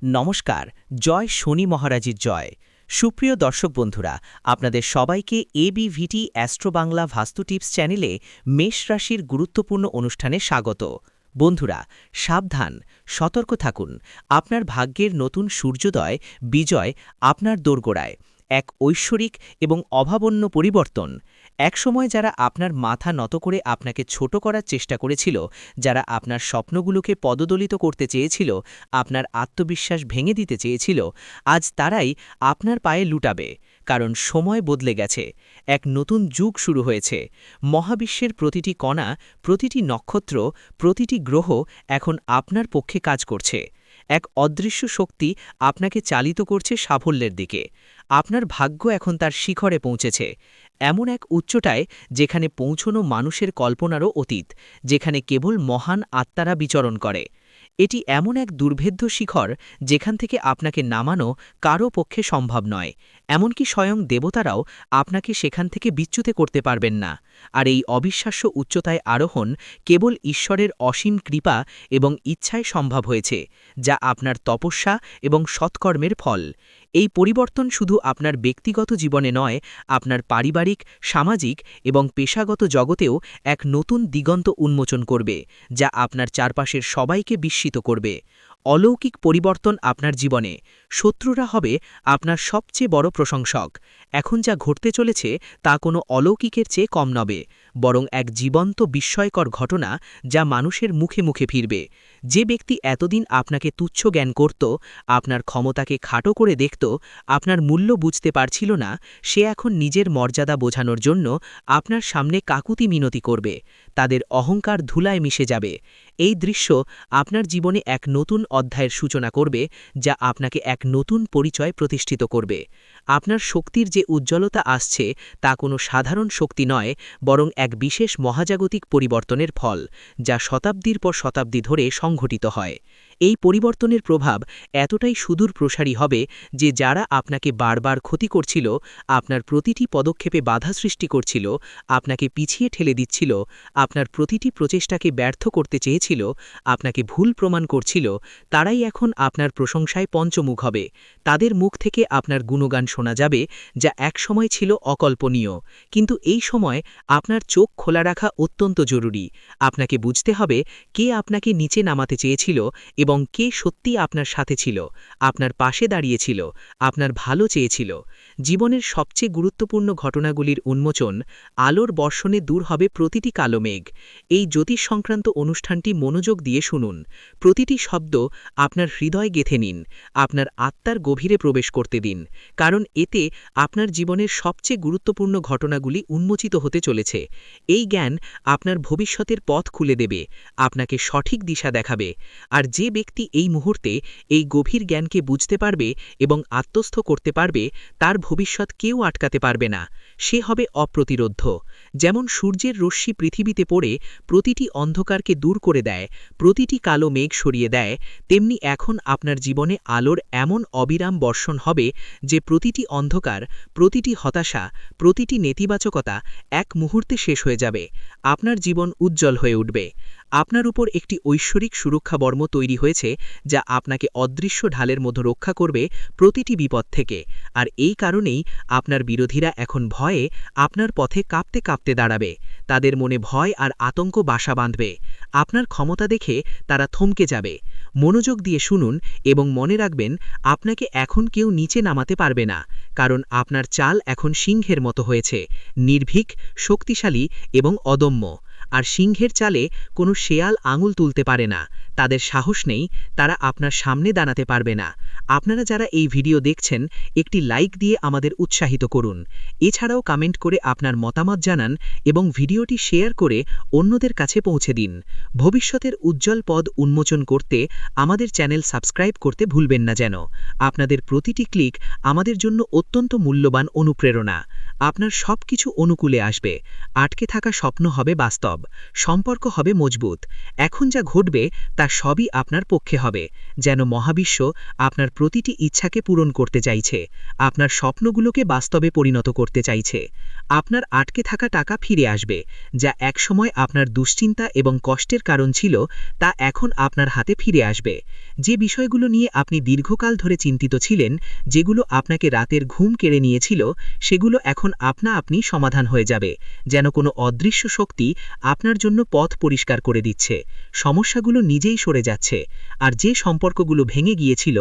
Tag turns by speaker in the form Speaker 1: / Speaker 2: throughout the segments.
Speaker 1: নমস্কার। জয় শনি মহারাজের জয়। সুপ্রিয় দর্শক বন্ধুরা, আপনাদের সবাইকে এবিভিটি অ্যাস্ট্রো বাংলা ভাস্তু টিপস চ্যানেলে মেষ রাশির গুরুত্বপূর্ণ অনুষ্ঠানে স্বাগত। বন্ধুরা, সাবধান, সতর্ক থাকুন। আপনার ভাগ্যের নতুন সূর্যোদয় বিজয় আপনার দোরগোড়ায়, এক ঐশ্বরিক এবং অভাবন্য পরিবর্তন। একসময় যারা আপনার মাথা নত করে আপনাকে ছোট করার চেষ্টা করেছিল, যারা আপনার স্বপ্নগুলোকে পদদলিত করতে চেয়েছিল, আপনার আত্মবিশ্বাস ভেঙে দিতে চেয়েছিল, আজ তারাই আপনার পায়ে লুটাবে। কারণ সময় বদলে গেছে, এক নতুন যুগ শুরু হয়েছে। মহাবিশ্বের প্রতিটি কণা, প্রতিটি নক্ষত্র, প্রতিটি গ্রহ এখন আপনার পক্ষে কাজ করছে। এক অদৃশ্য শক্তি আপনাকে চালিত করছে সাফল্যের দিকে। আপনার ভাগ্য এখন তার শিখরে পৌঁছেছে, এমন এক উচ্চতায় যেখানে পৌঁছনো মানুষের কল্পনারও অতীত, যেখানে কেবল মহান আত্মারা বিচরণ করে। এটি এমন এক দুর্ভেদ্য শিখর যেখান থেকে আপনাকে নামানো কারও পক্ষে সম্ভব নয়। এমনকি স্বয়ং দেবতারাও আপনাকে সেখান থেকে বিচ্যুত করতে পারবেন না। আর এই অবিশ্বাস্য উচ্চতায় আরোহণ কেবল ঈশ্বরের অসীম কৃপা এবং ইচ্ছায় সম্ভব হয়েছে, যা আপনার তপস্যা এবং সৎকর্মের ফল। এই পরিবর্তন শুধু আপনার ব্যক্তিগত জীবনে নয়, আপনার পারিবারিক, সামাজিক এবং পেশাগত জগতেও এক নতুন দিগন্ত উন্মোচন করবে, যা আপনার চারপাশের সবাইকে বিস্মিত করবে। অলৌকিক পরিবর্তন আপনার জীবনে। শত্রুরা হবে আপনার সবচেয়ে বড় প্রশংসক। এখন যা ঘটতে চলেছে তা কোনো অলৌকিকের চেয়ে কম নবে, বরং এক জীবন্ত বিস্ময়কর ঘটনা যা মানুষের মুখে মুখে ফিরবে। যে ব্যক্তি এতদিন আপনাকে তুচ্ছ জ্ঞান করত, আপনার ক্ষমতাকে খাটো করে দেখত, আপনার মূল্য বুঝতে পারছিল না, সে এখন নিজের মর্যাদা বোঝানোর জন্য আপনার সামনে কাকুতি মিনতি করবে। তাদের অহংকার ধুলায় মিশে যাবে। এই দৃশ্য আপনার জীবনে এক নতুন অধ্যায়ের সূচনা করবে, যা আপনাকে এক নতুন পরিচয় প্রতিষ্ঠিত করবে। আপনার শক্তির যে উজ্জ্বলতা আসছে তা কোনো সাধারণ শক্তি নয়, বরং এক বিশেষ মহাজাগতিক পরিবর্তনের ফল, যা শতাব্দীর পর শতাব্দী ধরে সংঘটিত হয়। এই পরিবর্তনের প্রভাব এতটাই সুদূর প্রসারী হবে যে যারা আপনাকে বারবার ক্ষতি করছিল, আপনার প্রতিটি পদক্ষেপে বাধা সৃষ্টি করছিল, আপনাকে পিছিয়ে ঠেলে দিচ্ছিল, আপনার প্রতিটি প্রচেষ্টাকে ব্যর্থ করতে চেয়েছিল, আপনাকে ভুল প্রমাণ করছিল, তারাই এখন আপনার প্রশংসায় পঞ্চমুখ হবে। তাদের মুখ থেকে আপনার গুণগান শোনা যাবে, যা একসময় ছিল অকল্পনীয়। কিন্তু এই সময় আপনার চোখ খোলা রাখা অত্যন্ত জরুরি। আপনাকে বুঝতে হবে কে আপনাকে নিচে নামাতে চেয়েছিল এবং কে সত্যি আপনার সাথে ছিল, আপনার পাশে দাঁড়িয়েছিল, আপনার ভালো চেয়েছিল। জীবনের সবচেয়ে গুরুত্বপূর্ণ ঘটনাগুলির উন্মোচন। আলোর বর্ষণে দূর হবে প্রতিটি কালো মেঘ। এই জ্যোতিষ সংক্রান্ত অনুষ্ঠানটি মনোযোগ দিয়ে শুনুন। প্রতিটি শব্দ আপনার হৃদয় গেঁথে নিন, আপনার আত্মার গভীরে প্রবেশ করতে দিন, কারণ এতে আপনার জীবনের সবচেয়ে গুরুত্বপূর্ণ ঘটনাগুলি উন্মোচিত হতে চলেছে। এই জ্ঞান আপনার ভবিষ্যতের পথ খুলে দেবে, আপনাকে সঠিক দিশা দেখাবে। আর যে ব্যক্তি এই মুহূর্তে এই গভীর জ্ঞানকে বুঝতে পারবে এবং আত্মস্থ করতে পারবে, তার ভবিষ্যৎ কেউ আটকাতে পারবে না। সে হবে অপ্রতিরোধ্য। যেমন সূর্যের রশ্মি পৃথিবীতে পড়ে প্রতিটি অন্ধকারকে দূর করে দেয়, প্রতিটি কালো মেঘ সরিয়ে দেয়, তেমনি এখন আপনার জীবনে আলোর এমন অবিরাম বর্ষণ হবে যে প্রতিটি অন্ধকার, প্রতিটি হতাশা, প্রতিটি নেতিবাচকতা এক মুহূর্তে শেষ হয়ে যাবে। আপনার জীবন উজ্জ্বল হয়ে উঠবে। আপনার উপর একটি ঐশ্বরিক সুরক্ষা বর্ম তৈরি হয়েছে, যা আপনাকে অদৃশ্য ঢালের মধ্যে রক্ষা করবে প্রতিটি বিপদ থেকে। আর এই কারণেই আপনার বিরোধীরা এখন ভয়ে আপনার পথে কাঁপতে কাঁপতে দাঁড়াবে। তাদের মনে ভয় আর আতঙ্ক বাসা বাঁধবে। আপনার ক্ষমতা দেখে তারা থমকে যাবে। মনোযোগ দিয়ে শুনুন এবং মনে রাখবেন, আপনাকে এখন কেউ নিচে নামাতে পারবে না, কারণ আপনার চাল এখন সিংহের মতো হয়েছে, নির্ভীক, শক্তিশালী এবং অদম্য। আর সিংহের চালে কোনো শেয়াল আঙুল তুলতে পারে না। তাদের সাহস নেই, তারা আপনার সামনে দাঁড়াতে পারবে না। আপনারা যারা এই ভিডিও দেখছেন, একটি লাইক দিয়ে আমাদের উৎসাহিত করুন। এছাড়াও কমেন্ট করে আপনার মতামত জানান এবং ভিডিওটি শেয়ার করে অন্যদের কাছে পৌঁছে দিন। ভবিষ্যতের উজ্জ্বল পথ উন্মোচন করতে আমাদের চ্যানেল সাবস্ক্রাইব করতে ভুলবেন না যেন। আপনাদের প্রতিটি ক্লিক আমাদের জন্য অত্যন্ত মূল্যবান অনুপ্রেরণা। আপনার সবকিছু অনুকূলে আসবে। আটকে থাকা স্বপ্ন হবে বাস্তব, সম্পর্ক হবে মজবুত। এখন যা ঘটবে তা সবই আপনার পক্ষে হবে, যেন মহাবিশ্ব আপনার প্রতিটি ইচ্ছাকে পূরণ করতে চাইছে, আপনার স্বপ্নগুলোকে বাস্তবে পরিণত করতে চাইছে। আপনার আটকে থাকা টাকা ফিরে আসবে, যা একসময় আপনার দুশ্চিন্তা এবং কষ্টের কারণ ছিল, তা এখন আপনার হাতে ফিরে আসবে। যে বিষয়গুলো নিয়ে আপনি দীর্ঘকাল ধরে চিন্তিত ছিলেন, যেগুলো আপনাকে রাতের ঘুম কেড়ে নিয়েছিল, সেগুলো এখন আপনা আপনি সমাধান হয়ে যাবে, যেন কোনো অদৃশ্য শক্তি আপনার জন্য পথ পরিষ্কার করে দিচ্ছে। সমস্যাগুলো নিজেই সরে যাচ্ছে, আর যে সম্পর্কগুলো ভেঙে গিয়েছিল,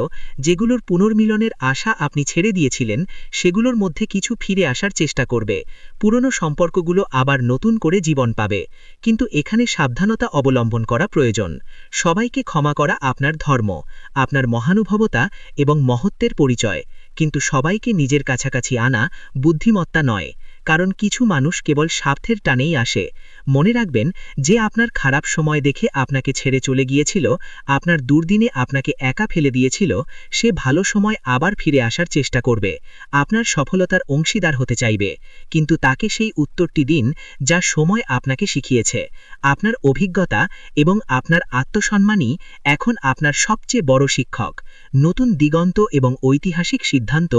Speaker 1: যেগুলোর পুনর্মিলনের আশা আপনি ছেড়ে দিয়েছিলেন, সেগুলোর মধ্যে কিছু ফিরে আসার চেষ্টা করবে। পুরনো সম্পর্কগুলো আবার নতুন করে জীবন পাবে। কিন্তু এখানে সাবধানতা অবলম্বন করা প্রয়োজন। সবাইকে ক্ষমা করা আপনার ধর্ম, আপনার মহানুভবতা এবং মহত্বের পরিচয়, কিন্তু সবাইকে নিজের কাছাকাছি আনা বুদ্ধিমত্তা নয়, কারণ কিছু মানুষ কেবল স্বার্থের টানেই আসে। মনে রাখবেন, যে আপনার খারাপ সময় দেখে আপনাকে ছেড়ে চলে গিয়েছিল, আপনার দুর্দিনে আপনাকে একা ফেলে দিয়েছিল, সে ভালো সময় আবার ফিরে আসার চেষ্টা করবে, আপনার সফলতার অংশীদার হতে চাইবে। কিন্তু তাকে সেই উত্তরটি দিন যা সময় আপনাকে শিখিয়েছে। আপনার অভিজ্ঞতা এবং আপনার আত্মসম্মানই এখন আপনার সবচেয়ে বড় শিক্ষক। নতুন দিগন্ত এবং ঐতিহাসিক সিদ্ধান্ত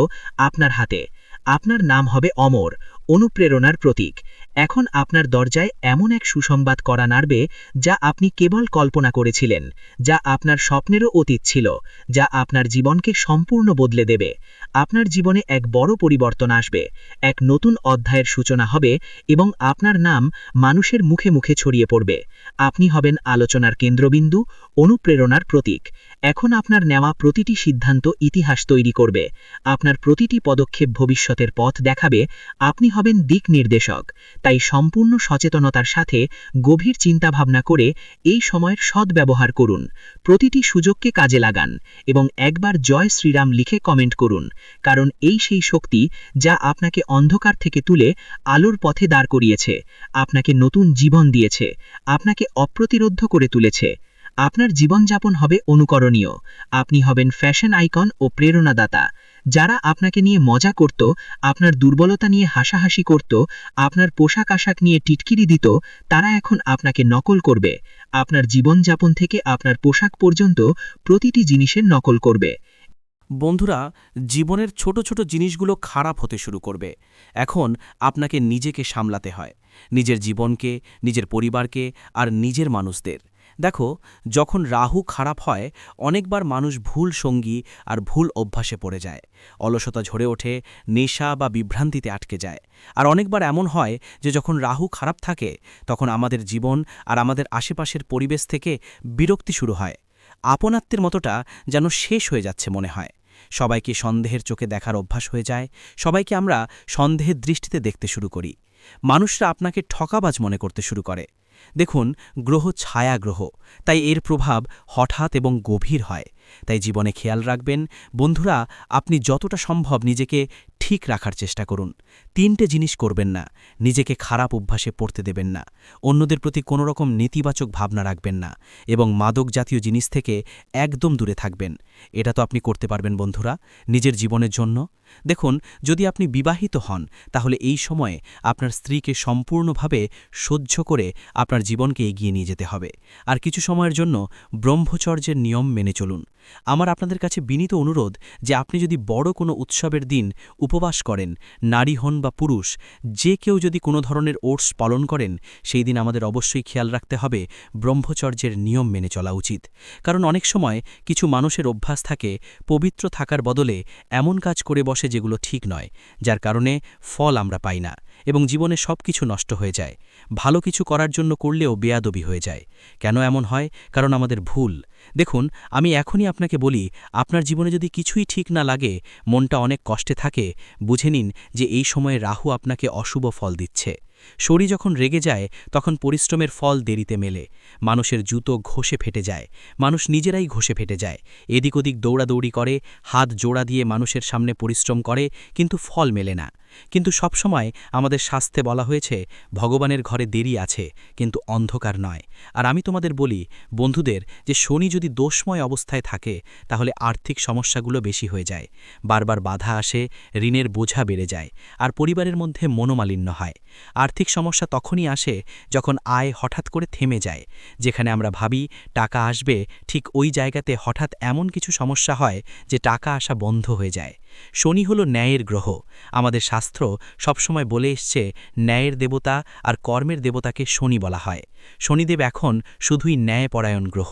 Speaker 1: আপনার হাতে। আপনার নাম হবে অমর, অনুপ্রেরণার প্রতীক। এখন আপনার দরজায় এমন এক সুসংবাদ করা নাড়বে, যা আপনি কেবল কল্পনা করেছিলেন, যা আপনার স্বপ্নেরও অতীত ছিল, যা আপনার জীবনকে সম্পূর্ণ বদলে দেবে। আপনার জীবনে এক বড় পরিবর্তন আসবে, এক নতুন অধ্যায়ের সূচনা হবে, এবং আপনার নাম মানুষের মুখে মুখে ছড়িয়ে পড়বে। আপনি হবেন আলোচনার কেন্দ্রবিন্দু, অনুপ্রেরণার প্রতীক। এখন আপনার নেওয়া প্রতিটি সিদ্ধান্ত ইতিহাস তৈরি করবে, আপনার প্রতিটি পদক্ষেপ ভবিষ্যতের পথ দেখাবে। আপনি হবেন দিক নির্দেশক। তাই সম্পূর্ণ সচেতনতার সাথে গভীর চিন্তাভাবনা করে এই সময়ের সদ্ব্যবহার করুন। প্রতিটি সুযোগকে কাজে লাগান এবং একবার জয় শ্রীরাম লিখে কমেন্ট করুন, কারণ এই সেই শক্তি যা আপনাকে অন্ধকার থেকে তুলে আলোর পথে দাঁড় করিয়েছে, আপনাকে নতুন জীবন দিয়েছে, আপনাকে অপ্রতিরোধ্য করে তুলেছে। আপনার জীবনযাপন হবে অনুকরণীয়। আপনি হবেন ফ্যাশন আইকন ও প্রেরণাদাতা। যারা আপনাকে নিয়ে মজা করত, আপনার দুর্বলতা নিয়ে হাসাহাসি করত, আপনার পোশাক আশাক নিয়ে টিটকিরি দিত, তারা এখন আপনাকে নকল করবে। আপনার জীবনযাপন থেকে আপনার পোশাক পর্যন্ত প্রতিটি জিনিসের নকল করবে।
Speaker 2: বন্ধুরা, জীবনের ছোট ছোট জিনিসগুলো খারাপ হতে শুরু করবে। এখন আপনাকে নিজেকে সামলাতে হয়, নিজের জীবনকে, নিজের পরিবারকে আর নিজের মানুষদের। দেখো, যখন রাহু খারাপ হয়, অনেকবার মানুষ ভুল সঙ্গী আর ভুল অভ্যাসে পড়ে যায়। অলসতা ঝরে ওঠে, নেশা বা বিভ্রান্তিতে আটকে যায়। আর অনেকবার এমন হয় যে যখন রাহু খারাপ থাকে, তখন আমাদের জীবন আর আমাদের আশেপাশের পরিবেশ থেকে বিরক্তি শুরু হয়। আপনাত্মের মতোটা যেন শেষ হয়ে যাচ্ছে মনে হয়। সবাইকে সন্দেহের চোখে দেখার অভ্যাস হয়ে যায়, সবাইকে আমরা সন্দেহের দৃষ্টিতে দেখতে শুরু করি। মানুষরা আপনাকে ঠকাবাজ মনে করতে শুরু করে। দেখুন, গ্রহ ছায়া গ্রহ, তাই এর প্রভাব হঠাৎ এবং গভীর হয়। তাই জীবনে খেয়াল রাখবেন বন্ধুরা, আপনি যতটা সম্ভব নিজেকে ঠিক রাখার চেষ্টা করুন। 3টে জিনিস করবেন না: নিজেকে খারাপ অভ্যাসে পড়তে দেবেন না, অন্যদের প্রতি কোনো রকম নেতিবাচক ভাবনা রাখবেন না, এবং মাদক জাতীয় জিনিস থেকে একদম দূরে থাকবেন। এটা তো আপনি করতে পারবেন বন্ধুরা, নিজের জীবনের জন্য। দেখুন, যদি আপনি বিবাহিত হন, তাহলে এই সময়ে আপনার স্ত্রীকে সম্পূর্ণভাবে সহ্য করে আপনার জীবনকে এগিয়ে নিয়ে যেতে হবে। আর কিছু সময়ের জন্য ব্রহ্মচর্যের নিয়ম মেনে চলুন। আমার আপনাদের কাছে বিনীত অনুরোধ যে আপনি যদি বড় কোনো উৎসবের দিন উপবাস করেন, নারী হন বা পুরুষ, যে কেউ যদি কোনো ধরনের ওটস পালন করেন, সেই দিন আমাদের অবশ্যই খেয়াল রাখতে হবে ব্রহ্মচর্যের নিয়ম মেনে চলা উচিত। কারণ অনেক সময় কিছু মানুষের অভ্যাস থাকে পবিত্র থাকার বদলে এমন কাজ করে বসে যেগুলো ঠিক নয়, যার কারণে ফল আমরা পাই না এবং জীবনে সব কিছু নষ্ট হয়ে যায়। ভালো কিছু করার জন্য করলেও বেয়াদবি হয়ে যায়। কেন এমন হয়? কারণ আমাদের ভুল। দেখুন, আমি এখনই আপনাকে বলি, আপনার জীবনে যদি কিছুই ঠিক না লাগে, মনটা অনেক কষ্টে থাকে, বুঝে নিন যে এই সময়ে রাহু আপনাকে অশুভ ফল দিচ্ছে। শরীর যখন রেগে যায়, তখন পরিশ্রমের ফল দেরিতে মেলে। মানুষের জুতো ঘষে ফেটে যায়, মানুষ নিজেরাই ঘষে ফেটে যায়। এদিক ওদিক দৌড়াদৌড়ি করে, হাত জোড়া দিয়ে মানুষের সামনে পরিশ্রম করে, কিন্তু ফল মেলে না। কিন্তু সবসময় আমাদের শাস্ত্রে বলা হয়েছে, ভগবানের ঘরে দেরি আছে, কিন্তু অন্ধকার নয়। আর আমি তোমাদের বলি বন্ধুদের, যে শনি যদি দোষময় অবস্থায় থাকে, তাহলে আর্থিক সমস্যাগুলো বেশি হয়ে যায়, বারবার বাধা আসে, ঋণের বোঝা বেড়ে যায়, আর পরিবারের মধ্যে মনোমালিন্য হয়। আর আর্থিক সমস্যা তখনই আসে যখন আয় হঠাৎ করে থেমে যায়। যেখানে আমরা ভাবি টাকা আসবে, ঠিক ওই জায়গাতে হঠাৎ এমন কিছু সমস্যা হয় যে টাকা আসা বন্ধ হয়ে যায়। শনি হল ন্যায়ের গ্রহ। আমাদের শাস্ত্র সবসময় বলে এসছে ন্যায়ের দেবতা আর কর্মের দেবতাকে শনি বলা হয়। শনিদেব এখন শুধুই ন্যায়পরায়ণ গ্রহ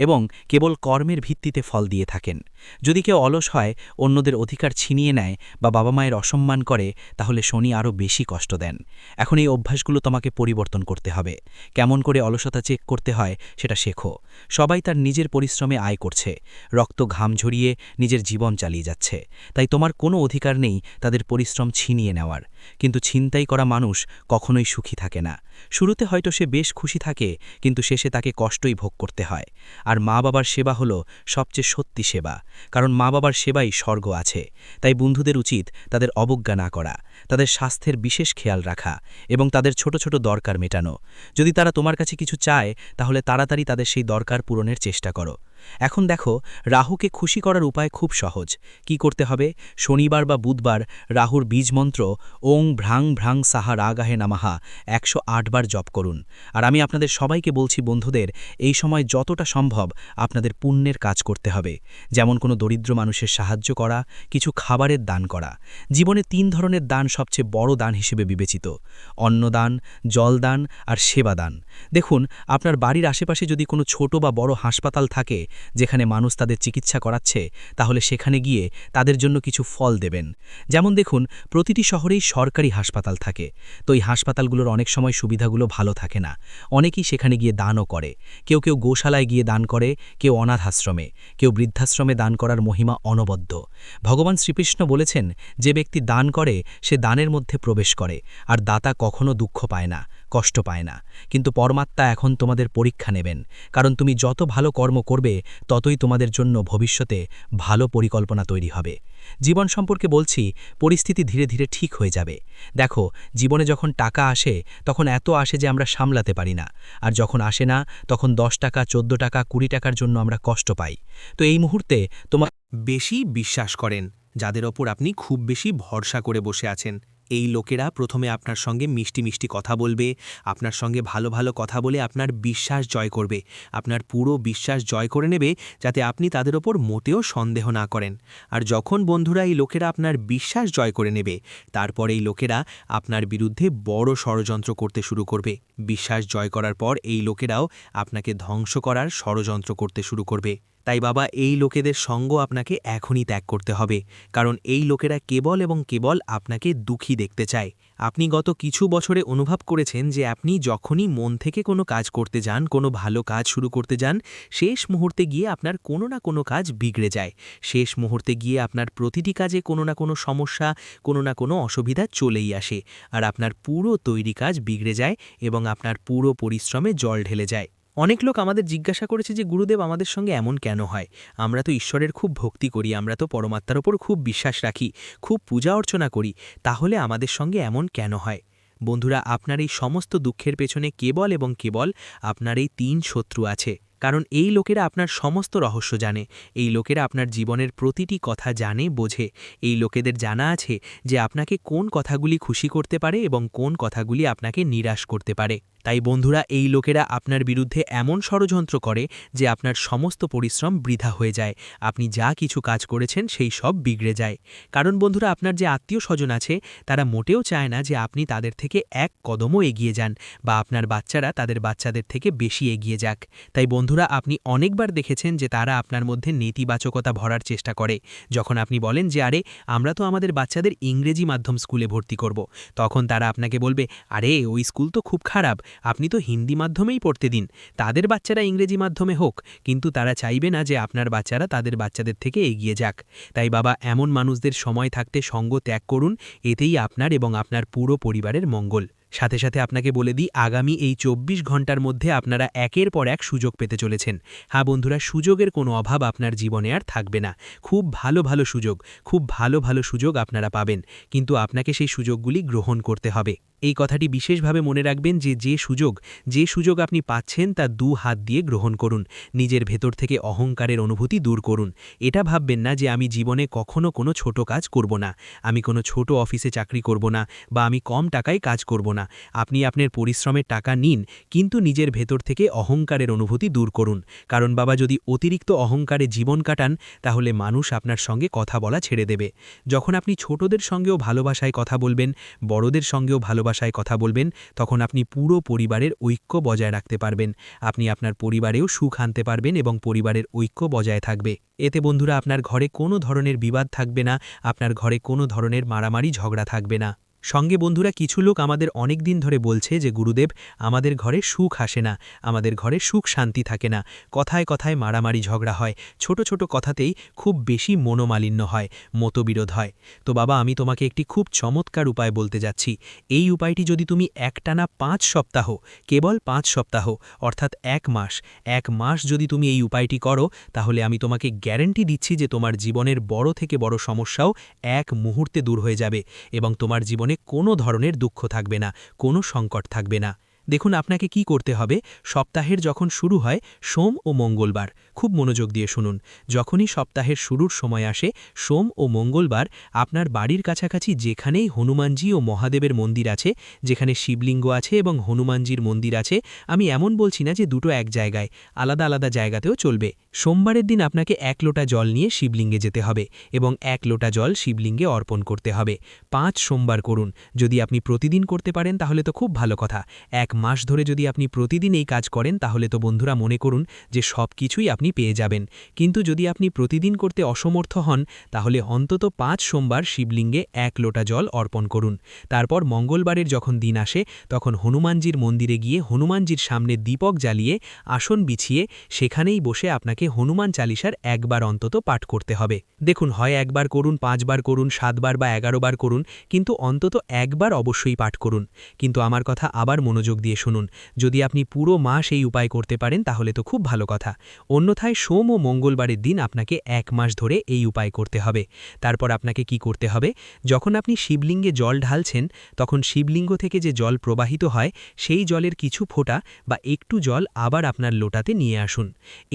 Speaker 2: এবং কেবল কর্মের ভিত্তিতে ফল দিয়ে থাকেন। যদি কেউ অলস হয়, অন্যদের অধিকার ছিনিয়ে নেয় বা বাবা মায়ের অসম্মান করে, তাহলে শনি আরও বেশি কষ্ট দেন। এখন এই অভ্যাসগুলো তোমাকে পরিবর্তন করতে হবে। কেমন করে অলসতা চেক করতে হয় সেটা শেখো। সবাই তার নিজের পরিশ্রমে আয় করছে, রক্ত ঘাম ঝরিয়ে নিজের জীবন চালিয়ে যাচ্ছে। তাই তোমার কোনো অধিকার নেই তাদের পরিশ্রম ছিনিয়ে নেওয়ার। কিন্তু ছিনতাই করা মানুষ কখনোই সুখী থাকে না। শুরুতে হয়তো সে বেশ খুশি থাকে, কিন্তু শেষে তাকে কষ্টই ভোগ করতে হয়। আর মা বাবার সেবা হলো সবচেয়ে সত্যি সেবা, কারণ মা বাবার সেবাই স্বর্গ আছে। তাই বন্ধুদের উচিত তাদের অবজ্ঞা না করা, তাদের স্বাস্থ্যের বিশেষ খেয়াল রাখা এবং তাদের ছোট ছোট দরকার মেটানো। যদি তারা তোমার কাছে কিছু চায়, তাহলে তাড়াতাড়ি তাদের সেই দরকার পূরণের চেষ্টা করো। এখন দেখো, রাহুকে খুশি করার উপায় খুব সহজ। কি করতে হবে? শনিবার বা বুধবার রাহুর বীজমন্ত্র ওং ভ্রাং ভ্রাং সাহা রাগাহে নামাহা 108 বার জপ করুন। আর আমি আপনাদের সবাইকে বলছি বন্ধুদের, এই সময় যতটা সম্ভব আপনাদের পুণ্যের কাজ করতে হবে। যেমন কোনো দরিদ্র মানুষের সাহায্য করা, কিছু খাবারের দান করা। জীবনে 3 ধরনের দান সবচেয়ে বড় দান হিসেবে বিবেচিত: অন্নদান, জলদান আর সেবাদান। দেখুন, আপনার বাড়ির আশেপাশে যদি কোনো ছোট বা বড় হাসপাতাল থাকে যেখানে মানুষ তাদের চিকিৎসা করাচ্ছে, তাহলে সেখানে গিয়ে তাদের জন্য কিছু ফল দেবেন। যেমন দেখুন, প্রতিটি শহরেই সরকারি হাসপাতাল থাকে, তো এই হাসপাতালগুলোর অনেক সময় সুবিধাগুলো ভালো থাকে না। অনেকেই সেখানে গিয়ে দানও করে। কেউ কেউ গোশালায় গিয়ে দান করে, কেউ অনাথ আশ্রমে, কেউ বৃদ্ধাশ্রমে। দান করার মহিমা অনবদ্য। ভগবান শ্রীকৃষ্ণ বলেছেন, যে ব্যক্তি দান করে সে দানের মধ্যে প্রবেশ করে, আর দাতা কখনো দুঃখ পায় না, কষ্ট পায় না। কিন্তু পরমাত্মা এখন তোমাদের পরীক্ষা নেবেন, কারণ তুমি যত ভালো কর্ম করবে ততই তোমাদের জন্য ভবিষ্যতে ভালো পরিকল্পনা তৈরি হবে। জীবন সম্পর্কে বলছি, পরিস্থিতি ধীরে ধীরে ঠিক হয়ে যাবে। দেখো, জীবনে যখন টাকা আসে তখন এত আসে যে আমরা সামলাতে পারি না, আর যখন আসে না তখন 10 টাকা, 14 টাকা, 20 টাকার জন্য আমরা কষ্ট পাই। তো এই মুহূর্তে তোমার
Speaker 3: বেশি বিশ্বাস করেন, যাদের ওপর আপনি খুব বেশি ভরসা করে বসে আছেন, এই লোকেরা প্রথমে আপনার সঙ্গে মিষ্টি মিষ্টি কথা বলবে, আপনার সঙ্গে ভালো ভালো কথা বলে আপনার বিশ্বাস জয় করবে, আপনার পুরো বিশ্বাস জয় করে নেবে, যাতে আপনি তাদের ওপর মোটেও সন্দেহ না করেন। আর যখন বন্ধুরা এই লোকেরা আপনার বিশ্বাস জয় করে নেবে, তারপর এই লোকেরা আপনার বিরুদ্ধে বড় ষড়যন্ত্র করতে শুরু করবে। বিশ্বাস জয় করার পর এই লোকেরাও আপনাকে ধ্বংস করার ষড়যন্ত্র করতে শুরু করবে। তাই বাবা, এই লোকেদের সঙ্গ আপনাকে এখনই ত্যাগ করতে হবে, কারণ এই লোকেরা কেবল এবং কেবল আপনাকে দুঃখী দেখতে চায়। আপনি গত কিছু বছরে অনুভব করেছেন যে আপনি যখনই মন থেকে কোনো কাজ করতে যান, কোনো ভালো কাজ শুরু করতে যান, শেষ মুহূর্তে গিয়ে আপনার কোনো না কোনো কাজ বিগড়ে যায়। শেষ মুহূর্তে গিয়ে আপনার প্রতিটি কাজে কোনো না কোনো সমস্যা, কোনো না কোনো অসুবিধা চলেই আসে, আর আপনার পুরো তৈরি কাজ বিগড়ে যায় এবং আপনার পুরো পরিশ্রমে জল ঢেলে যায়। অনেক লোক আমাদের জিজ্ঞাসা করেছে যে গুরুদেব, আমাদের সঙ্গে এমন কেন হয়? আমরা তো ঈশ্বরের খুব ভক্তি করি, আমরা তো পরমাত্মার ওপর খুব বিশ্বাস রাখি, খুব পূজা অর্চনা করি, তাহলে আমাদের সঙ্গে এমন কেন হয়? বন্ধুরা, আপনার এই সমস্ত দুঃখের পেছনে কেবল এবং কেবল আপনার এই 3 শত্রু আছে। কারণ এই লোকেরা আপনার সমস্ত রহস্য জানে, এই লোকেরা আপনার জীবনের প্রতিটি কথা জানে, বোঝে। এই লোকেদের জানা আছে যে আপনাকে কোন কথাগুলি খুশি করতে পারে এবং কোন কথাগুলি আপনাকে নিরাশ করতে পারে। তাই বন্ধুরা, এই লোকেরা আপনার বিরুদ্ধে এমন ষড়যন্ত্র করে যে আপনার সমস্ত পরিশ্রম বৃথা হয়ে যায়, আপনি যা কিছু কাজ করেছেন সেই সব বিগড়ে যায়। কারণ বন্ধুরা, আপনার যে আত্মীয় স্বজন আছে তারা মোটেও চায় না যে আপনি তাদের থেকে এক কদমও এগিয়ে যান, বা আপনার বাচ্চারা তাদের বাচ্চাদের থেকে বেশি এগিয়ে যাক। তাই বন্ধুরা, আপনি অনেকবার দেখেছেন যে তারা আপনার মধ্যে নেতিবাচকতা ভরার চেষ্টা করে। যখন আপনি বলেন যে আরে, আমরা তো আমাদের বাচ্চাদের ইংরেজি মাধ্যম স্কুলে ভর্তি করব, তখন তারা আপনাকে বলবে, আরে ওই স্কুল তো খুব খারাপ, আপনি তো হিন্দি মাধ্যমেই পড়তে দিন, তাদের বাচ্চারা ইংরেজি মাধ্যমে হোক। কিন্তু তারা চাইবে না যে আপনার বাচ্চারা তাদের বাচ্চাদের থেকে এগিয়ে যাক। তাই বাবা, এমন মানুষদের সময় থাকতে সঙ্গ ত্যাগ করুন, এতেই আপনার এবং আপনার পুরো পরিবারের মঙ্গল। সাথে সাথে আপনাকে বলে দিই, আগামী এই 24 ঘন্টার মধ্যে আপনারা একের পর এক সুযোগ পেতে চলেছেন। হ্যাঁ বন্ধুরা, সুযোগের কোনো অভাব আপনার জীবনে আর থাকবে না। খুব ভালো ভালো সুযোগ, খুব ভালো ভালো সুযোগ আপনারা পাবেন, কিন্তু আপনাকে সেই সুযোগগুলি গ্রহণ করতে হবে। এই কথাটি বিশেষভাবে মনে রাখবেন যে যে সুযোগ আপনি পাচ্ছেন তা 2 হাত দিয়ে গ্রহণ করুন। নিজের ভেতর থেকে অহংকারের অনুভূতি দূর করুন। এটা ভাববেন না যে আমি জীবনে কখনো কোনো ছোট কাজ করব না, আমি কোনো ছোট অফিসে চাকরি করব না, বা আমি কম টাকায় কাজ করব না। না। আপনি আপনার পরিশ্রমের টাকা নিন, কিন্তু নিজের ভেতর থেকে অহংকারের অনুভূতি দূর করুন। কারণ বাবা, যদি অতিরিক্ত অহংকারে জীবন কাটান, তাহলে মানুষ আপনার সঙ্গে কথা বলা ছেড়ে দেবে। যখন আপনি ছোটদের সঙ্গেও ভালোবাসায় কথা বলবেন, বড়দের সঙ্গেও ভালোবাসায় কথা বলবেন, তখন আপনি পুরো পরিবারের ঐক্য বজায় রাখতে পারবেন। আপনি আপনার পরিবারেও সুখ আনতে পারবেন এবং পরিবারের ঐক্য বজায় থাকবে। এতে বন্ধুরা, আপনার ঘরে কোনো ধরনের বিবাদ থাকবে না, আপনার ঘরে কোনো ধরনের মারামারি ঝগড়া থাকবে না। সঙ্গে বন্ধুরা, কিছু লোক আমাদের অনেক দিন ধরে বলছে যে গুরুদেব, আমাদের ঘরে সুখ আসে না, আমাদের ঘরে সুখ শান্তি থাকে না, কথায় কথায় মারামারি ঝগড়া হয়, ছোট ছোট কথাতেই খুব বেশি মনোমালিন্য হয়, মতবিরোধ হয়। তো বাবা, আমি তোমাকে একটি খুব চমৎকার উপায় বলতে যাচ্ছি। এই উপায়টি যদি তুমি একটানা 5 সপ্তাহ, কেবল 5 সপ্তাহ অর্থাৎ 1 মাস যদি তুমি এই উপায়টি করো, তাহলে আমি তোমাকে গ্যারান্টি দিচ্ছি যে তোমার জীবনের বড় থেকে বড় সমস্যাও এক মুহূর্তে দূর হয়ে যাবে এবং তোমার জীবনে কোনো ধরনের দুঃখ থাকবে না, কোনো সংকট থাকবে না। দেখুন, আপনাকে কি করতে হবে, সপ্তাহের যখন শুরু হয় সোম ও মঙ্গলবার, খুব মনোযোগ দিয়ে শুনুন। যখনই সপ্তাহের শুরুর সময় আসে সোম ও মঙ্গলবার, আপনার বাড়ির কাছাকাছি যেখানেই হনুমানজি ও মহাদেবের মন্দির আছে, যেখানে শিবলিঙ্গ আছে এবং হনুমানজির মন্দির আছে, আমি এমন বলছি না যে দুটো এক জায়গায়, আলাদা আলাদা জায়গাতেও চলবে। সোমবারের দিন আপনাকে 1 লোটা জল নিয়ে শিবলিঙ্গে যেতে হবে এবং 1 লোটা জল শিবলিঙ্গে অর্পণ করতে হবে। 5 সোমবার করুন। যদি আপনি প্রতিদিন করতে পারেন তাহলে তো খুব ভালো কথা। 1 মাস ধরে যদি আপনি প্রতিদিন এই কাজ করেন, তাহলে তো বন্ধুরা মনে করুন যে সব কিছুই আপনি পেয়ে যাবেন। কিন্তু যদি আপনি প্রতিদিন করতে অসমর্থ হন, তাহলে অন্তত 5 সোমবার শিবলিঙ্গে 1 লোটা জল অর্পণ করুন। তারপর মঙ্গলবারের যখন দিন আসে, তখন হনুমানজির মন্দিরে গিয়ে হনুমানজির সামনে দীপক জ্বালিয়ে আসন বিছিয়ে সেখানেই বসে আপনাকে হনুমান চালিসার 1 বার অন্তত পাঠ করতে হবে। দেখুন, হয় 1 বার করুন, 5 বার করুন, 7 বার বা 11 বার করুন, কিন্তু অন্তত 1 বার অবশ্যই পাঠ করুন। কিন্তু আমার কথা আবার মনোযোগ দিয়ে শুনুন, যদি আপনি পুরো মাস এই উপায় করতে পারেন তাহলে তো খুব ভালো কথা। অন্যথায় সোম ও মঙ্গলবারের দিন আপনাকে 1 মাস ধরে এই উপায় করতে হবে। তারপর আপনাকে কি করতে হবে, যখন আপনি শিবলিঙ্গে জল ঢালছেন, তখন শিবলিঙ্গ থেকে যে জল প্রবাহিত হয়, সেই জলের কিছু ফোঁটা বা একটু জল আবার আপনার লোটাতে নিয়ে আসুন।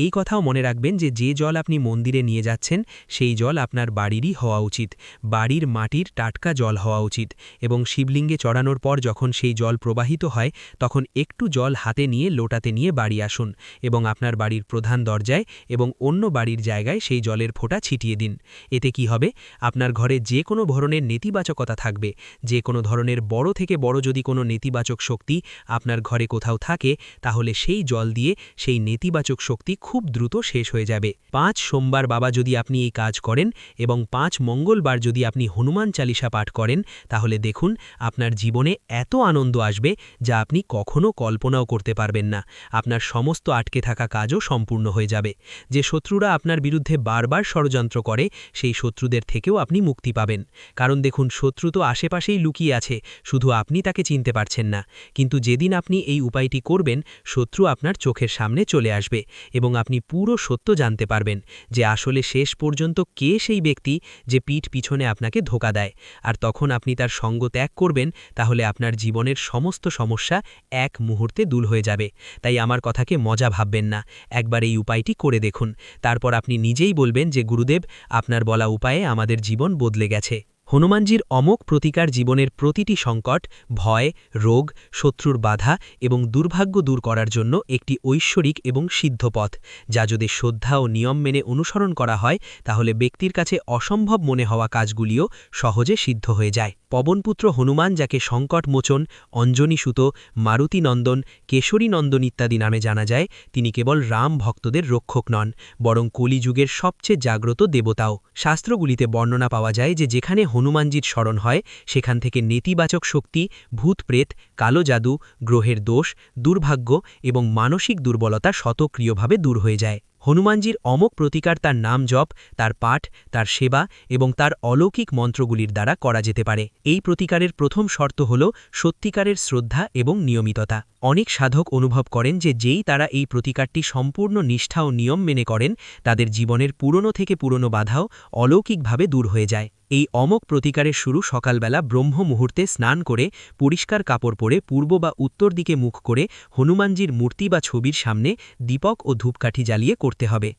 Speaker 3: এই কথাও মনে রাখবেন যে যে জল আপনি মন্দিরে নিয়ে যাচ্ছেন, সেই জল আপনার বাড়িরই হওয়া উচিত, বাড়ির মাটির টাটকা জল হওয়া উচিত। এবং শিবলিঙ্গে চড়ানোর পর যখন সেই জল প্রবাহিত হয়, তখন একটু জল হাতে নিয়ে লোটাতে নিয়ে বাড়ি আসুন এবং আপনার বাড়ির প্রধান দরজায় এবং অন্য বাড়ির জায়গায় সেই জলের ফোঁটা ছিটিয়ে দিন। এতে কি হবে, আপনার ঘরে যে কোনো ধরনের নেতিবাচকতা থাকবে, যে কোনো ধরনের বড় থেকে বড় যদি কোনো নেতিবাচক শক্তি আপনার ঘরে কোথাও থাকে, তাহলে সেই জল দিয়ে সেই নেতিবাচক শক্তি খুব দ্রুত শেষ হয়ে যাবে। 5 সোমবার বাবা যদি আপনি এই কাজ করেন এবং 5 মঙ্গলবার যদি আপনি হনুমান চালিসা পাঠ করেন, তাহলে দেখুন আপনার জীবনে এত আনন্দ আসবে যা আপনি কখনো কল্পনাও করতে পারবেন না। আপনার সমস্ত আটকে থাকা কাজও সম্পূর্ণ হয়ে যাবে। যে শত্রুরা আপনার বিরুদ্ধে বারবার ষড়যন্ত্র করে, সেই শত্রুদের থেকেও আপনি মুক্তি পাবেন। কারণ দেখুন, শত্রু তো আশেপাশেই লুকিয়ে আছে, শুধু আপনি তাকে চিনতে পারছেন না। কিন্তু যেদিন আপনি এই উপায়টি করবেন, শত্রু আপনার চোখের সামনে চলে আসবে এবং আপনি পুরো সত্য জানতে পারবেন যে আসলে শেষ পর্যন্ত কে সেই ব্যক্তি যে পিঠ পিছনে আপনাকে ধোঁকা দেয়। আর তখন আপনি তার সঙ্গ ত্যাগ করবেন, তাহলে আপনার জীবনের সমস্ত সমস্যা 1 মুহূর্তে দূর হয়ে যাবে। তাই আমার কথাকে মজা ভাববেন না, একবার এই উপায়টি করে দেখুন। তারপর আপনি নিজেই বলবেন যে গুরুদেব, আপনার বলা উপায়ে আমাদের জীবন বদলে গেছে। হনুমানজির অমোঘ প্রতিকার জীবনের প্রতিটি সংকট, ভয়, রোগ, শত্রুর বাধা এবং দুর্ভাগ্য দূর করার জন্য একটি ঐশ্বরিক এবং সিদ্ধ পথ, যা যদি শ্রদ্ধা ও নিয়ম মেনে অনুসরণ করা হয়, তাহলে ব্যক্তির কাছে অসম্ভব মনে হওয়া কাজগুলিও সহজে সিদ্ধ হয়ে যায়। পবনপুত্র হনুমান, যাকে সংকটমোচন, অঞ্জনীসুত, মারুতিনন্দন, কেশরীনন্দন ইত্যাদি নামে জানা যায়, তিনি কেবল রাম ভক্তদের রক্ষক নন, বরং কলিযুগের সবচেয়ে জাগ্রত দেবতাও। শাস্ত্রগুলিতে বর্ণনা পাওয়া যায় যে যেখানে হনুমানজির স্মরণ হয়, সেখান থেকে নেতিবাচক শক্তি, ভূতপ্রেত, কালো জাদু, গ্রহের দোষ, দুর্ভাগ্য এবং মানসিক দুর্বলতা স্বতঃক্রিয়ভাবে দূর হয়ে যায়। হনুমানজির অমোঘ প্রতিকার তার নাম জপ, তার পাঠ, তার সেবা এবং তার অলৌকিক মন্ত্রগুলির দ্বারা করা যেতে পারে। এই প্রতিকারের প্রথম শর্ত হল সত্যিকারের শ্রদ্ধা এবং নিয়মিততা। অনেক সাধক অনুভব করেন যে যেই তারা এই প্রতিকারটি সম্পূর্ণ নিষ্ঠা ও নিয়ম মেনে করেন, তাদের জীবনের পুরনো থেকে পুরনো বাধাও অলৌকিকভাবে দূর হয়ে যায়। এই অমোঘ প্রতিকারের শুরু সকালবেলা ব্রহ্ম মুহূর্তে স্নান করে, পরিষ্কার কাপড় পরে, পূর্ব বা উত্তর দিকে মুখ করে হনুমানজির মূর্তি বা ছবির সামনে দীপক ও ধূপকাঠি জ্বালিয়ে করতে হবে।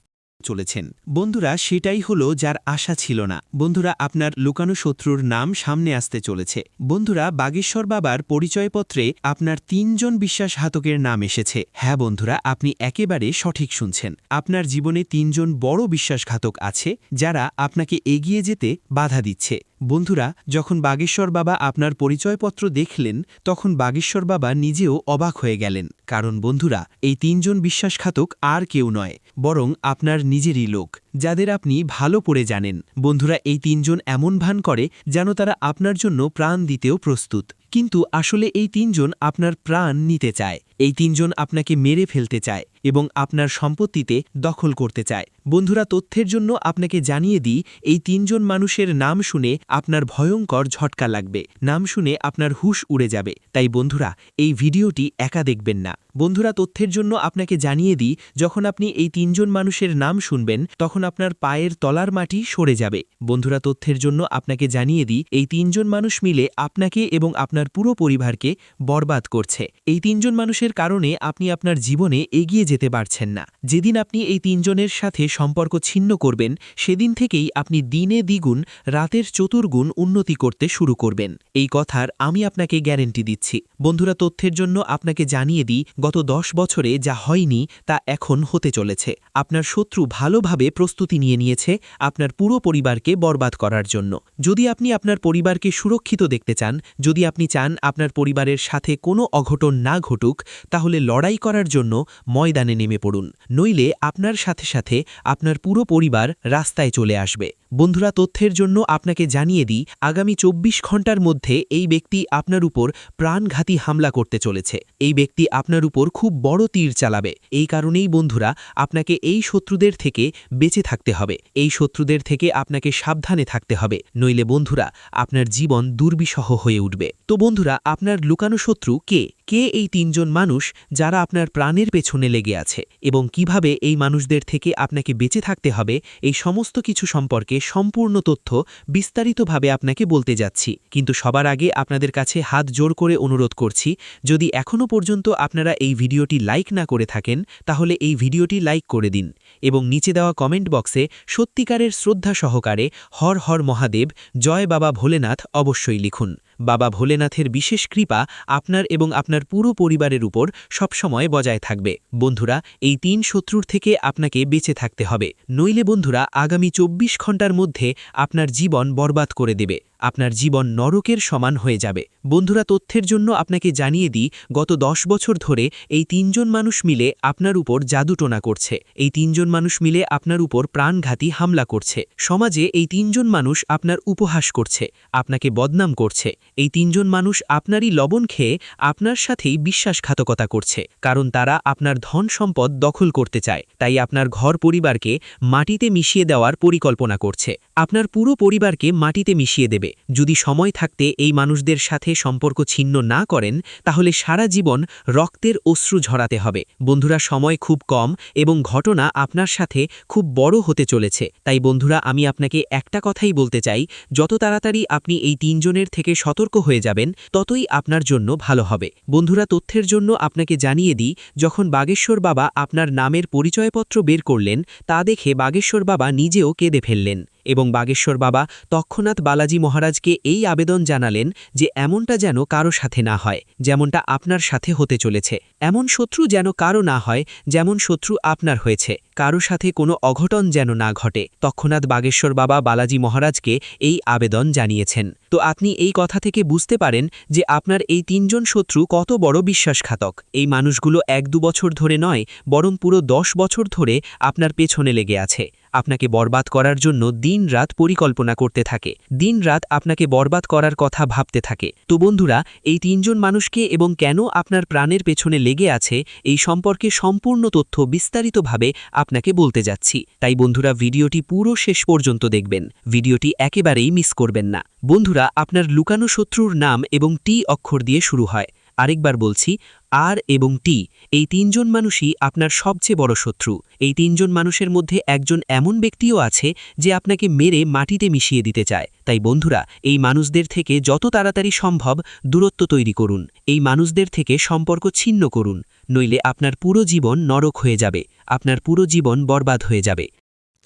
Speaker 3: চলেছেন। বন্ধুরা, সেটাই হলো যার আশা ছিল না। বন্ধুরা, আপনার লুকানো শত্রুর নাম সামনে আসতে চলেছে। বন্ধুরা, বাগেশ্বর বাবার পরিচয়পত্রে আপনার ৩ জন বিশ্বাসঘাতকের নাম এসেছে। হ্যাঁ বন্ধুরা, আপনি একেবারে সঠিক শুনছেন। আপনার জীবনে ৩ জন বড় বিশ্বাসঘাতক আছে, যারা আপনাকে এগিয়ে যেতে বাধা দিচ্ছে। বন্ধুরা, যখন বাগেশ্বর বাবা আপনার পরিচয়পত্র দেখলেন, তখন বাগেশ্বর বাবা নিজেও অবাক হয়ে গেলেন। কারণ বন্ধুরা, এই ৩ জন বিশ্বাসঘাতক আর কেউ নয়, বরং আপনার নিজেরই লোক, যাদের আপনি ভালো করে জানেন। বন্ধুরা, এই ৩ জন এমন ভান করে যেন তারা আপনার জন্য প্রাণ দিতেও প্রস্তুত, কিন্তু আসলে এই ৩ জন আপনার প্রাণ নিতে চায়। এই ৩ জন আপনাকে মেরে ফেলতে চায় এবং আপনার সম্পত্তিতে দখল করতে চায়। বন্ধুরা, তথ্যের জন্য আপনাকে জানিয়ে দিই, এই ৩ জন মানুষের নাম শুনে আপনার ভয়ঙ্কর ঝটকা লাগবে, নাম শুনে আপনার হুঁশ উড়ে যাবে। তাই বন্ধুরা, এই ভিডিওটি একা দেখবেন না। বন্ধুরা, তথ্যের জন্য আপনাকে জানিয়ে দিই, যখন আপনি এই ৩ জন মানুষের নাম শুনবেন, তখন আপনার পায়ের তলার মাটি সরে যাবে। বন্ধুরা, তথ্যের জন্য আপনাকে জানিয়ে দিই, এই ৩ জন মানুষ মিলে আপনাকে এবং আপনার পুরো পরিবারকে বরবাদ করছে। এই ৩ জন মানুষের কারণে আপনি আপনার জীবনে এগিয়ে যেতে পারছেন না। যেদিন আপনি এই ৩ জনের সাথে সম্পর্ক ছিন্ন করবেন, সেদিন থেকেই আপনি দিনে দ্বিগুণ, রাতের চতুর্গুণ উন্নতি করতে শুরু করবেন। এই কথার আমি আপনাকে গ্যারেন্টি দিচ্ছি। বন্ধুরা, তথ্যের জন্য আপনাকে জানিয়ে দিই, গত 10 বছরে যা হয়নি তা এখন হতে চলেছে। আপনার শত্রু ভালোভাবে প্রস্তুতি নিয়েছে আপনার পুরো পরিবারকে বরবাদ করার জন্য। যদি আপনি আপনার পরিবারকে সুরক্ষিত দেখতে চান, যদি আপনি চান আপনার পরিবারের সাথে কোনো অঘটন না ঘটুক, তাহলে লড়াই করার জন্য ময়দানে নেমে পড়ুন। নইলে আপনার সাথে সাথে আপনার পুরো পরিবার রাস্তায় চলে আসবে। বন্ধুরা, তথ্যের জন্য আপনাকে জানিয়ে দিই, আগামী 24 ঘন্টার মধ্যে এই ব্যক্তি আপনার উপর প্রাণঘাতী হামলা করতে চলেছে। এই ব্যক্তি আপনার উপর খুব বড় তীর চালাবে। এই কারণেই বন্ধুরা, আপনাকে এই শত্রুদের থেকে বেঁচে থাকতে হবে। এই শত্রুদের থেকে আপনাকে সাবধানে থাকতে হবে, নইলে বন্ধুরা, আপনার জীবন দুর্বিষহ হয়ে উঠবে। তো বন্ধুরা, আপনার লুকানো শত্রু কে? কে এই ৩ জন মানুষ যারা আপনার প্রাণের পেছনে লেগে আছে, এবং কিভাবে এই মানুষদের থেকে আপনাকে বেঁচে থাকতে হবে, এই সমস্ত কিছু সম্পর্কে সম্পূর্ণ তথ্য বিস্তারিতভাবে আপনাকে বলতে যাচ্ছি। কিন্তু সবার আগে আপনাদের কাছে হাত জোর করে অনুরোধ করছি, যদি এখনও পর্যন্ত আপনারা এই ভিডিওটি লাইক না করে থাকেন, তাহলে এই ভিডিওটি লাইক করে দিন এবং নিচে দেওয়া কমেন্ট বক্সে সত্যিকারের শ্রদ্ধা সহকারে হর হর মহাদেব, জয় বাবা ভোলেনাথ অবশ্যই লিখুন। বাবা ভোলেনাথের বিশেষ কৃপা আপনার এবং আপনার পুরো পরিবারের উপর সবসময় বজায় থাকবে। বন্ধুরা, এই ৩ শত্রুর থেকে আপনাকে বেঁচে থাকতে হবে, নইলে বন্ধুরা, আগামী 24 ঘন্টার মধ্যে আপনার জীবন বরবাদ করে দেবে। আপনার জীবন নরকের সমান হয়ে যাবে। বন্ধুরা, তথ্যের জন্য আপনাকে জানিয়ে দিই, গত 10 বছর ধরে এই ৩ জন মানুষ মিলে আপনার উপর জাদুটোনা করছে। এই ৩ জন মানুষ মিলে আপনার উপর প্রাণঘাতী হামলা করছে। সমাজে এই 3 জন মানুষ আপনার উপহাস করছে, আপনাকে বদনাম করছে। এই 3 জন মানুষ আপনারই লবণ খেয়ে আপনার সাথেই বিশ্বাসঘাতকতা করছে, কারণ তারা আপনার ধন সম্পদ দখল করতে চায়। তাই আপনার ঘর পরিবারকে মাটিতে মিশিয়ে দেওয়ার পরিকল্পনা করছে। আপনার পুরো পরিবারকে মাটিতে মিশিয়ে দেবে। যদি সময় থাকতে এই মানুষদের সাথে সম্পর্ক ছিন্ন না করেন, তাহলে সারা জীবন রক্তের অশ্রু ঝরাতে হবে। বন্ধুরা, সময় খুব কম এবং ঘটনা আপনার সাথে খুব বড় হতে চলেছে। তাই বন্ধুরা, আমি আপনাকে একটা কথাই বলতে চাই, যত তাড়াতাড়ি আপনি এই 3 জনের থেকে সতর্ক হয়ে যাবেন, ততই আপনার জন্য ভালো হবে। বন্ধুরা, তথ্যের জন্য আপনাকে জানিয়ে দিই, যখন বাগেশ্বর বাবা আপনার নামের পরিচয়পত্র বের করলেন, তা দেখে বাগেশ্বর বাবা নিজেও কেঁদে ফেললেন এবং বাগেশ্বর বাবা তৎক্ষণাৎ বালাজি মহারাজকে এই আবেদন জানালেন যে এমনটা যেন কারো সাথে না হয়, যেমনটা আপনার সাথে হতে চলেছে। এমন শত্রু যেন কারো না হয়, যেমন শত্রু আপনার হয়েছে। কারো সাথে কোনো অঘটন যেন না ঘটে। তৎক্ষণাৎ বাগেশ্বর বাবা বালাজি মহারাজকে এই আবেদন জানিয়েছেন। তো আপনি এই কথা থেকে বুঝতে পারেন যে আপনার এই 3 জন শত্রু কত বড় বিশ্বাসঘাতক। এই মানুষগুলো 1-2 বছর ধরে নয়, বরং পুরো 10 বছর ধরে আপনার পেছনে লেগে আছে। আপনাকে বরবাদ করার জন্য দিন-রাত পরিকল্পনা করতে থাকে, দিন-রাত আপনাকে বরবাদ করার কথা ভাবতে থাকে। তো বন্ধুরা, এই 3 জন মানুষকে এবং কেন আপনার প্রাণের পেছনে লেগে আছে, এই সম্পর্কে সম্পূর্ণ তথ্য বিস্তারিতভাবে আপনাকে বলতে যাচ্ছি। তাই বন্ধুরা, ভিডিওটি পুরো শেষ পর্যন্ত দেখবেন। ভিডিওটি একেবারেই মিস করবেন না। বন্ধুরা, আপনার লুকানো শত্রুর নাম এবং টি অক্ষর দিয়ে শুরু হয়। আরেকবার বলছি, আর এবং টি, এই 3 জন মানুষই আপনার সবচেয়ে বড় শত্রু। এই 3 জন মানুষের মধ্যে একজন এমন ব্যক্তিও আছে যে আপনাকে মেরে মাটিতে মিশিয়ে দিতে চায়। তাই বন্ধুরা, এই মানুষদের থেকে যত তাড়াতাড়ি সম্ভব দূরত্ব তৈরি করুন। এই মানুষদের থেকে সম্পর্ক ছিন্ন করুন, নইলে আপনার পুরো জীবন নরক হয়ে যাবে, আপনার পুরো জীবন বরবাদ হয়ে যাবে।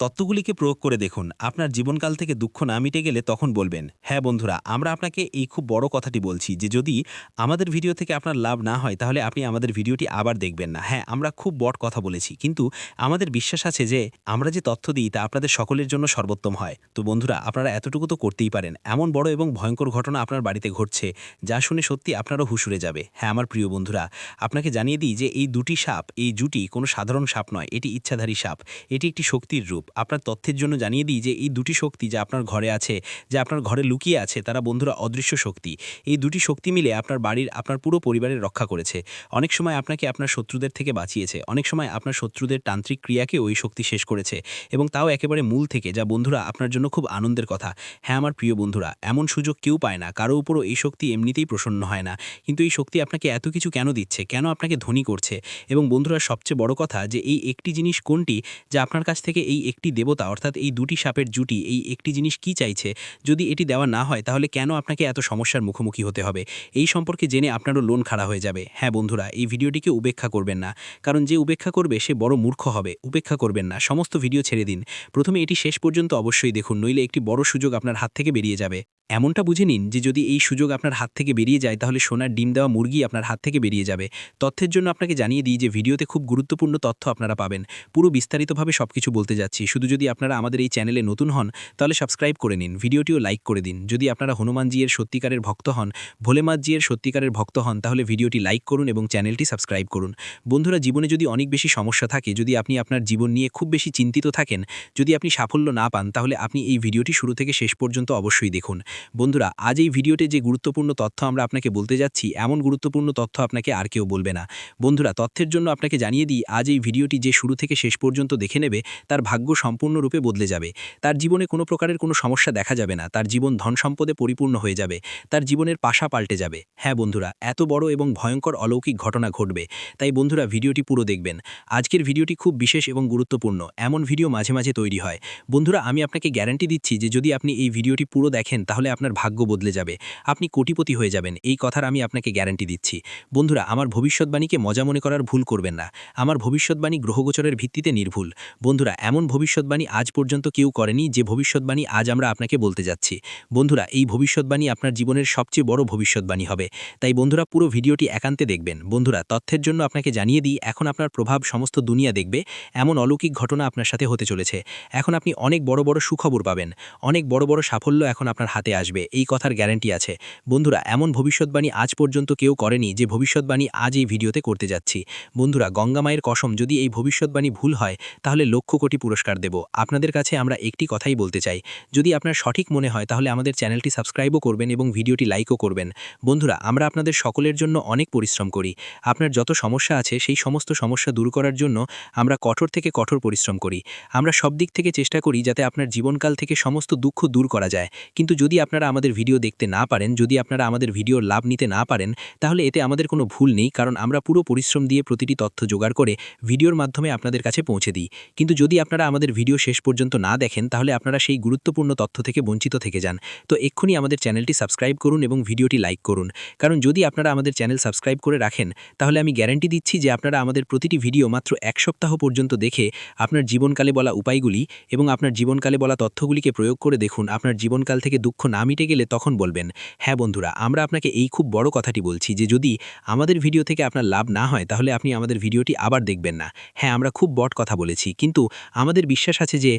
Speaker 4: তত্ত্বগুলিকে প্রয়োগ করে দেখুন, আপনার জীবনকাল থেকে দুঃখ না মিটে গেলে তখন বলবেন। হ্যাঁ বন্ধুরা, আমরা আপনাকে এই খুব বড় কথাটি বলছি যে যদি আমাদের ভিডিও থেকে আপনার লাভ না হয় তাহলে আপনি আমাদের ভিডিওটি আবার দেখবেন না। হ্যাঁ, আমরা খুব বড় কথা বলেছি, কিন্তু আমাদের বিশ্বাস আছে যে আমরা যে তথ্য দিই তা আপনাদের সকলের জন্য সর্বোত্তম হয়। তো বন্ধুরা, আপনারা এতটুকু তো করতেই পারেন। এমন বড় এবং ভয়ঙ্কর ঘটনা আপনার বাড়িতে ঘটছে যা শুনে সত্যি আপনারও হুঁশ উড়ে যাবে। হ্যাঁ আমার প্রিয় বন্ধুরা, আপনাকে জানিয়ে দিই যে এই দুটি সাপ, এই জুটি কোনো সাধারণ সাপ নয়, এটি ইচ্ছাধারী সাপ, এটি একটি শক্তির রূপ। আপনার তথ্যের জন্য জানিয়ে দিই যে এই দুটি শক্তি যা আপনার ঘরে আছে, যা আপনার ঘরে লুকিয়ে আছে, তারা বন্ধুরা অদৃশ্য শক্তি। এই দুটি শক্তি মিলে আপনার বাড়ির, আপনার পুরো পরিবারের রক্ষা করেছে। অনেক সময় আপনাকে আপনার শত্রুদের থেকে বাঁচিয়েছে, অনেক সময় আপনার শত্রুদের তান্ত্রিক ক্রিয়াকে ওই শক্তি শেষ করেছে, এবং তাও একেবারে মূল থেকে, যা বন্ধুরা আপনার জন্য খুব আনন্দের কথা। হ্যাঁ আমার প্রিয় বন্ধুরা, এমন সুযোগ কেউ পায় না, কারো উপরও এই শক্তি এমনিতেই প্রসন্ন হয় না। কিন্তু এই শক্তি আপনাকে এত কিছু কেন দিচ্ছে, কেন আপনাকে ধনী করছে? এবং বন্ধুরা সবচেয়ে বড় কথা যে এই একটি জিনিস কোনটি, যা আপনার কাছ থেকে এই একটি দেবতা অর্থাৎ এই দুটি সাপের জুটি এই একটি জিনিস কি চাইছে? যদি এটি দেওয়া না হয় তাহলে কেন আপনাকে এত সমস্যার মুখোমুখি হতে হবে? এই সম্পর্কে জেনে আপনারও লোন খাড়া হয়ে যাবে। হ্যাঁ বন্ধুরা, এই ভিডিওটিকে উপেক্ষা করবেন না, কারণ যে উপেক্ষা করবে সে বড় মূর্খ হবে। উপেক্ষা করবেন না, সমস্ত ভিডিও ছেড়ে দিন। প্রথমে এটি শেষ পর্যন্ত অবশ্যই দেখুন, নইলে একটি বড় সুযোগ আপনার হাত থেকে বেরিয়ে যাবে। এমনটা বুঝে নিন যে যদি এই সুযোগ আপনার হাত থেকে বেরিয়ে যায় তাহলে সোনার ডিম দেওয়া মুরগি আপনার হাত থেকে বেরিয়ে যাবে। তথ্যের জন্য আপনাকে জানিয়ে দিই যে ভিডিওতে খুব গুরুত্বপূর্ণ তথ্য আপনারা পাবেন। পুরো বিস্তারিতভাবে সবকিছু বলতে যাচ্ছি। শুধু যদি আপনারা আমাদের এই চ্যানেলে নতুন হন তাহলে সাবস্ক্রাইব করে নিন, ভিডিওটিও লাইক করে দিন। যদি আপনারা হনুমানজির সত্যিকারের ভক্ত হন, ভোলেনাথজির সত্যিকারের ভক্ত হন, তাহলে ভিডিওটি লাইক করুন এবং চ্যানেলটি সাবস্ক্রাইব করুন। বন্ধুরা, জীবনে যদি অনেক বেশি সমস্যা থাকে, যদি আপনি আপনার জীবন নিয়ে খুব বেশি চিন্তিত থাকেন, যদি আপনি সাফল্য না পান, তাহলে আপনি এই ভিডিওটি শুরু থেকে শেষ পর্যন্ত অবশ্যই দেখুন। বন্ধুরা, আজ এই ভিডিওতে যে গুরুত্বপূর্ণ তথ্য আমরা আপনাকে বলতে যাচ্ছি, এমন গুরুত্বপূর্ণ তথ্য আপনাকে আর কেউ বলবে না। বন্ধুরা, তথ্যের জন্য আপনাকে জানিয়ে দিই, আজ এই ভিডিওটি যে শুরু থেকে শেষ পর্যন্ত দেখে নেবে তার ভাগ্য সম্পূর্ণরূপে বদলে যাবে। তার জীবনে কোনো প্রকারের কোনো সমস্যা দেখা যাবে না, তার জীবন ধন সম্পদে পরিপূর্ণ হয়ে যাবে, তার জীবনের পাশা পাল্টে যাবে। হ্যাঁ বন্ধুরা, এত বড় এবং ভয়ঙ্কর অলৌকিক ঘটনা ঘটবে। তাই বন্ধুরা, ভিডিওটি পুরো দেখবেন। আজকের ভিডিওটি খুব বিশেষ এবং গুরুত্বপূর্ণ। এমন ভিডিও মাঝে মাঝে তৈরি হয়। বন্ধুরা, আমি আপনাকে গ্যারান্টি দিচ্ছি যে যদি আপনি এই ভিডিওটি পুরো দেখেন তাহলে আপনার ভাগ্য বদলে যাবে, আপনি কোটিপতি হয়ে যাবেন। এই কথার আমি আপনাকে গ্যারান্টি দিচ্ছি। বন্ধুরা, আমার ভবিষ্যৎবাণীকে মজা মনে করার ভুল করবেন না। আমার ভবিষ্যৎবাণী গ্রহগোচরের ভিত্তিতে নির্ভুল। বন্ধুরা, এমন ভবিষ্যৎবাণী আজ পর্যন্ত কেউ করেনি যে ভবিষ্যৎবাণী আজ আমরা আপনাকে বলতে যাচ্ছি। বন্ধুরা, এই ভবিষ্যৎবাণী আপনার জীবনের সবচেয়ে বড় ভবিষ্যৎবাণী হবে। তাই বন্ধুরা, পুরো ভিডিওটি একান্তে দেখবেন। বন্ধুরা, তথ্যের জন্য আপনাকে জানিয়ে দিই, এখন আপনার প্রভাব সমস্ত দুনিয়া দেখবে। এমন অলৌকিক ঘটনা আপনার সাথে হতে চলেছে। এখন আপনি অনেক বড় বড় সুখবর পাবেন, অনেক বড় বড় সাফল্য এখন আপনার হাতে আসবে, এই কথার গ্যারান্টি আছে। বন্ধুরা, এমন ভবিষ্যৎবাণী আজ পর্যন্ত কেউ করেনি যে ভবিষ্যৎবাণী আজ এই ভিডিওতে করতে যাচ্ছি। বন্ধুরা, গঙ্গা মায়ের কসম, যদি এই ভবিষ্যৎবাণী ভুল হয় তাহলে লক্ষ কোটি পুরস্কার দেব। আপনাদের কাছে আমরা একটি কথাই বলতে চাই, যদি আপনার সঠিক মনে হয় তাহলে আমাদের চ্যানেলটি সাবস্ক্রাইবও করবেন এবং ভিডিওটি লাইকও করবেন। বন্ধুরা, আমরা আপনাদের সকলের জন্য অনেক পরিশ্রম করি। আপনার যত সমস্যা আছে সেই সমস্ত সমস্যা দূর করার জন্য আমরা কঠোর থেকে কঠোর পরিশ্রম করি। আমরা সব দিক থেকে চেষ্টা করি যাতে আপনার জীবনকাল থেকে সমস্ত দুঃখ দূর করা যায়। কিন্তু যদি আপনারা আমাদের ভিডিও দেখতে না পারেন, যদি আপনারা আমাদের ভিডিওর লাভ নিতে না পারেন, তাহলে এতে আমাদের কোনো ভুল নেই, কারণ আমরা পুরো পরিশ্রম দিয়ে প্রতিটি তথ্য জোগাড় করে ভিডিওর মাধ্যমে আপনাদের কাছে পৌঁছে দিই। কিন্তু যদি আপনারা আমাদের ভিডিও শেষ পর্যন্ত না দেখেন তাহলে আপনারা সেই গুরুত্বপূর্ণ তথ্য থেকে বঞ্চিত থেকে যান। তো এক্ষুনি আমাদের চ্যানেলটি সাবস্ক্রাইব করুন এবং ভিডিওটি লাইক করুন, কারণ যদি আপনারা আমাদের চ্যানেল সাবস্ক্রাইব করে রাখেন তাহলে আমি গ্যারান্টি দিচ্ছি যে আপনারা আমাদের প্রতিটি ভিডিও মাত্র 1 সপ্তাহ পর্যন্ত দেখে আপনার জীবনকালে বলা উপায়গুলি এবং আপনার জীবনকালে বলা তথ্যগুলিকে প্রয়োগ করে দেখুন। আপনার জীবনকাল থেকে দুঃখ না মিটে গেলে তখন বলবেন। হ্যাঁ বন্ধুরা, আমরা আপনাকে এই খুব বড় কথাটি বলছি যে যদি আমাদের ভিডিও থেকে আপনার লাভ না হয় তাহলে আপনি আমাদের ভিডিওটি আবার দেখবেন না। হ্যাঁ, আমরা খুব বড় কথা বলেছি, কিন্তু আমাদের বিশ্বাস আছে যে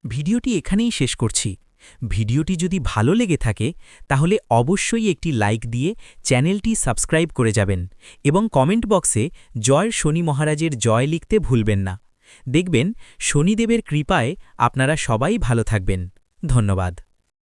Speaker 5: ভিডিওটি এখানেই শেষ করছি। ভিডিওটি যদি ভালো লেগে থাকে তাহলে অবশ্যই একটি লাইক দিয়ে চ্যানেলটি সাবস্ক্রাইব করে যাবেন এবং কমেন্ট বক্সে জয় শনি মহারাজের জয় লিখতে ভুলবেন না। দেখবেন শনিদেবের কৃপায় আপনারা সবাই ভালো থাকবেন। ধন্যবাদ।